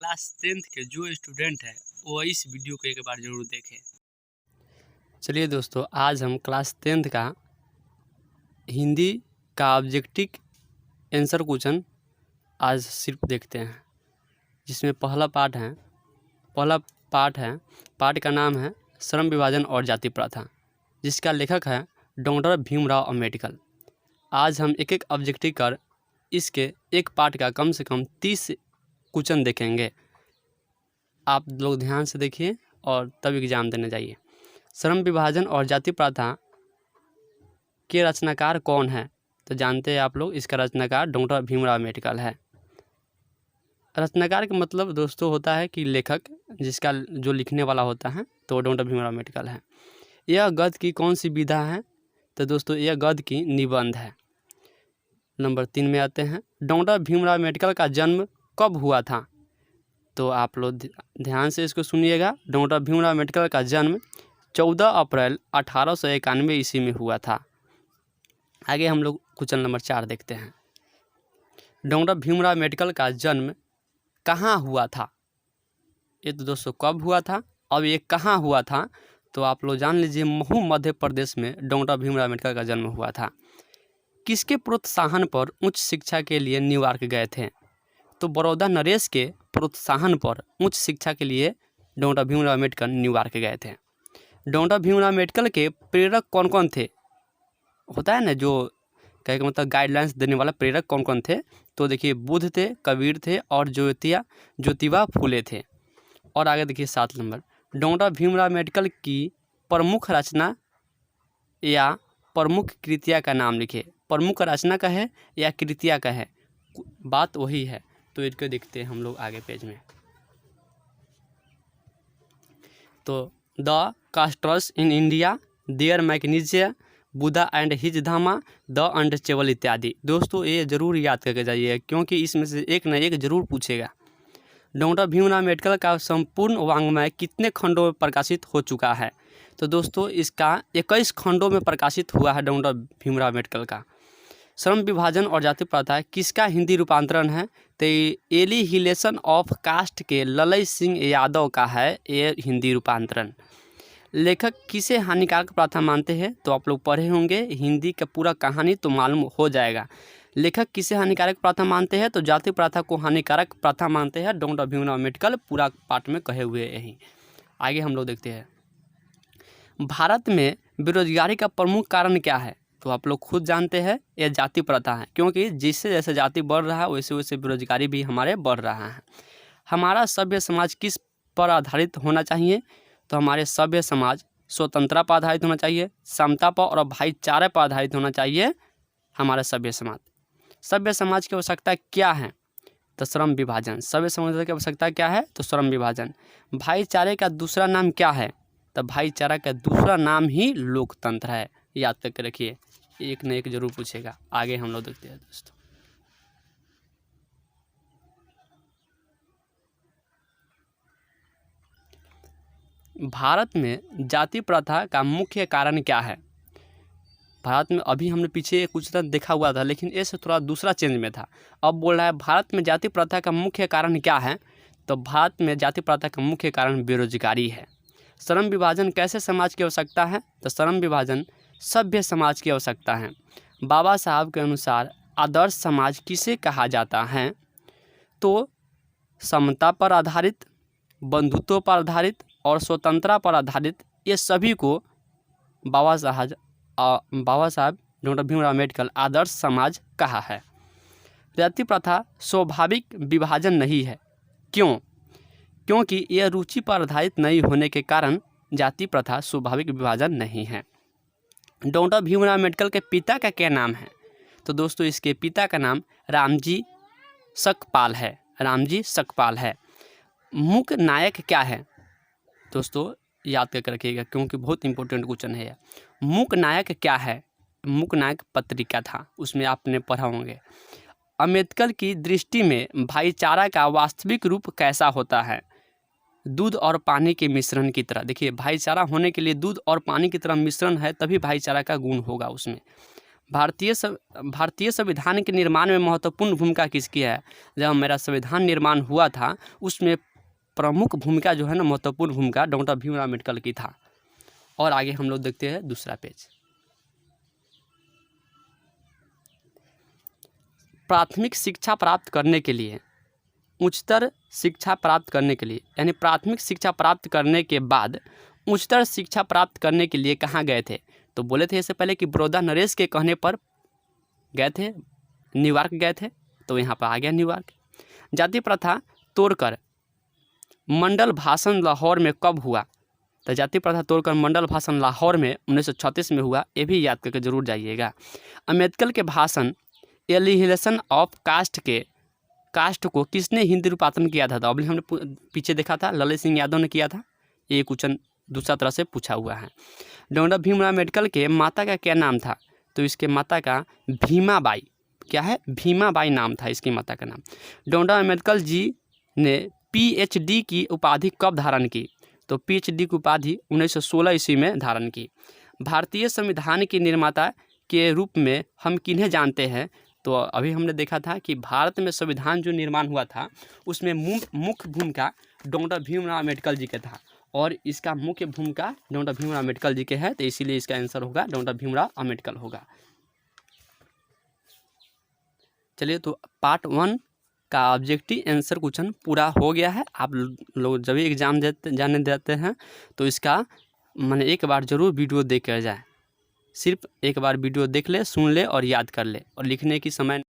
Class 10th के जो student है वो इस वीडियो को एक बार ज़रूर देखें। चलिए दोस्तों, आज हम क्लास 10th का हिंदी का ऑब्जेक्टिव आंसर क्वेश्चन आज सिर्फ देखते हैं, जिसमें पहला पाठ का नाम है श्रम विभाजन और जाति प्रथा, जिसका लेखक है डॉक्टर भीमराव अम्बेडकर। आज हम एक एक ऑब्जेक्टिव कर इसके एक पार्ट का कम से कम 30 क्वेश्चन देखेंगे। आप लोग ध्यान से देखिए और तब एग्ज़ाम देने जाइए। श्रम विभाजन और जाति प्रथा के रचनाकार कौन है? तो जानते हैं आप लोग, इसका रचनाकार डॉक्टर भीमराव अम्बेडकर है। रचनाकार का मतलब दोस्तों होता है कि लेखक, जिसका जो लिखने वाला होता है, तो डॉक्टर भीमराव अम्बेडकर है। यह गद्य की कौन सी विधा है? तो दोस्तों यह गद्य की निबंध है। नंबर 3 में आते हैं, डॉक्टर भीमराव अम्बेडकर का जन्म कब हुआ था? तो आप लोग ध्यान से इसको सुनिएगा। डॉक्टर भीमराव अम्बेडकर का जन्म 14 अप्रैल 1891 ईस्वी में हुआ था। आगे हम लोग क्वेश्चन नंबर 4 देखते हैं। डॉक्टर भीमराव अम्बेडकर का जन्म कहाँ हुआ था? ये तो दोस्तों कब हुआ था, अब ये कहाँ हुआ था? तो आप लोग जान लीजिए, महू मध्य प्रदेश में डॉक्टर भीमराव अम्बेडकर का जन्म हुआ था। किसके प्रोत्साहन पर उच्च शिक्षा के लिए न्यूयॉर्क गए थे? तो बड़ौदा नरेश के प्रोत्साहन पर उच्च शिक्षा के लिए डॉक्टर भीमराव अम्बेडकर न्यूयॉर्क गए थे। डॉक्टर भीमराव अम्बेडकर के प्रेरक कौन कौन थे? होता है ना, जो कहे का मतलब गाइडलाइंस देने वाला प्रेरक कौन कौन थे? तो देखिए, बुद्ध थे, कबीर थे और ज्योतिबा फूले थे। और आगे देखिए 7 नंबर, डॉक्टर भीमराव अम्बेडकर की प्रमुख रचना या प्रमुख कृतियाँ का नाम लिखे। प्रमुख रचना का है या कृतियाँ का है, बात वही है। तो इसको देखते हैं हम लोग आगे पेज में। तो the casters in India, there mechanism, Buddha and his धामा, द अनटचेबल इत्यादि। दोस्तों ये जरूर याद करके जाइए, क्योंकि इसमें से एक न एक जरूर पूछेगा। डॉक्टर भीमराव अम्बेडकर का संपूर्ण वाङ्मय कितने खंडों में प्रकाशित हो चुका है? तो दोस्तों इसका 21 खंडों में प्रकाशित हुआ है डॉक्टर भीमराव अम्बेडकर का। श्रम विभाजन और जाति प्रथा किसका हिंदी रूपांतरण है? तो एलिहिलेशन ऑफ कास्ट के ललई सिंह यादव का है ये हिंदी रूपांतरण। लेखक किसे हानिकारक प्रथा मानते हैं? तो आप लोग पढ़े होंगे हिंदी का पूरा कहानी, तो मालूम हो जाएगा। लेखक किसे हानिकारक प्रथा मानते हैं? तो जाति प्रथा को हानिकारक प्रथा मानते हैं डॉक्टर भीमराव अम्बेडकर, पूरा पाठ में कहे हुए यही। आगे हम लोग देखते हैं, भारत में बेरोजगारी का प्रमुख कारण क्या है? तो आप लोग खुद जानते हैं, यह जाति प्रथा है, क्योंकि जिससे जैसे जाति बढ़ रहा है वैसे वैसे बेरोजगारी भी हमारे बढ़ रहा है। हमारा सभ्य समाज किस पर आधारित होना चाहिए? तो हमारे सभ्य समाज स्वतंत्रता पर आधारित होना चाहिए, समता पर और भाईचारे पर आधारित होना चाहिए हमारा सभ्य समाज। सभ्य समाज की आवश्यकता क्या है? तो श्रम विभाजन। सभ्य समाज की आवश्यकता क्या है? तो श्रम विभाजन। भाईचारे का दूसरा नाम क्या है? तो भाईचारा का दूसरा नाम ही लोकतंत्र है। याद करके रखिए, एक न एक जरूर पूछेगा। आगे हम लोग देखते हैं दोस्तों, भारत में जाति प्रथा का मुख्य कारण क्या है? भारत में अभी हमने पीछे कुछ तरह देखा हुआ था, लेकिन ऐसे थोड़ा दूसरा चेंज में था। अब बोल रहा है भारत में जाति प्रथा का मुख्य कारण क्या है? तो भारत में जाति प्रथा का मुख्य कारण बेरोजगारी है। श्रम विभाजन कैसे समाज की आवश्यकता है? तो श्रम विभाजन सभ्य समाज की आवश्यकता है। बाबा साहब के अनुसार आदर्श समाज किसे कहा जाता है? तो समता पर आधारित, बंधुत्व पर आधारित और स्वतंत्रता पर आधारित, ये सभी को बाबा साहब डॉक्टर भीमराव अम्बेडकर आदर्श समाज कहा है। जाति प्रथा स्वाभाविक विभाजन नहीं है। क्यों? क्योंकि यह रुचि पर आधारित नहीं होने के कारण जाति प्रथा स्वाभाविक विभाजन नहीं है। डॉक्टर भीमराव अम्बेडकर के पिता का क्या नाम है? तो दोस्तों इसके पिता का नाम रामजी सकपाल है। मूक नायक क्या है? दोस्तों याद करके रखिएगा, क्योंकि बहुत इंपॉर्टेंट क्वेश्चन है यह। मूक नायक क्या है? मूक नायक पत्रिका था, उसमें आपने पढ़ा होंगे। अम्बेडकर की दृष्टि में भाईचारा का वास्तविक रूप कैसा होता है? दूध और पानी के मिश्रण की तरह। देखिए, भाईचारा होने के लिए दूध और पानी की तरह मिश्रण है, तभी भाईचारा का गुण होगा उसमें। भारतीय संविधान के निर्माण में महत्वपूर्ण भूमिका किसकी है? जब हमारा संविधान निर्माण हुआ था उसमें प्रमुख भूमिका जो है ना, महत्वपूर्ण भूमिका डॉक्टर भीमराव अम्बेडकर की था। और आगे हम लोग देखते हैं दूसरा पेज। प्राथमिक शिक्षा प्राप्त करने के लिए, उच्चतर शिक्षा प्राप्त करने के लिए, यानी प्राथमिक शिक्षा प्राप्त करने के बाद उच्चतर शिक्षा प्राप्त करने के लिए कहाँ गए थे? तो बोले थे इससे पहले कि बड़ौदा नरेश के कहने पर गए थे, न्यूयॉर्क गए थे, तो यहाँ पर आ गया न्यूयॉर्क। जाति प्रथा तोड़कर मंडल भाषण लाहौर में कब हुआ? तो जाति प्रथा तोड़कर मंडल भाषण लाहौर में 1936 में हुआ, ये भी याद करके जरूर जाइएगा। अम्बेडकर के भाषण एलिहिलेशन ऑफ कास्ट को किसने हिंदी रूपांतरण किया था? तो अभी हमने पीछे देखा था ललित सिंह यादव ने किया था। ये क्वेश्चन दूसरा तरह से पूछा हुआ है। डॉक्टर भीमराव अम्बेडकर के माता का क्या नाम था? तो इसके माता का भीमाबाई, क्या है? भीमाबाई नाम था इसकी माता का नाम। डॉक्टर अम्बेडकर जी ने PhD की उपाधि कब धारण की? तो PhD की उपाधि 1916 ईस्वी में धारण की। भारतीय संविधान के निर्माता के रूप में हम किन्हें जानते हैं? तो अभी हमने देखा था कि भारत में संविधान जो निर्माण हुआ था उसमें मुख्य भूमिका डॉक्टर भीमराव अम्बेडकर जी का था, और इसका मुख्य भूमिका डॉक्टर भीमराव अम्बेडकर जी के है, तो इसीलिए इसका आंसर होगा डॉक्टर भीमराव अम्बेडकर होगा। चलिए, तो पार्ट 1 का ऑब्जेक्टिव आंसर क्वेश्चन पूरा हो गया है। आप लोग जब भी एग्जाम जाने देते हैं तो इसका मैंने एक बार ज़रूर वीडियो देख कर जाए। सिर्फ एक बार वीडियो देख ले, सुन ले और याद कर ले, और लिखने की समय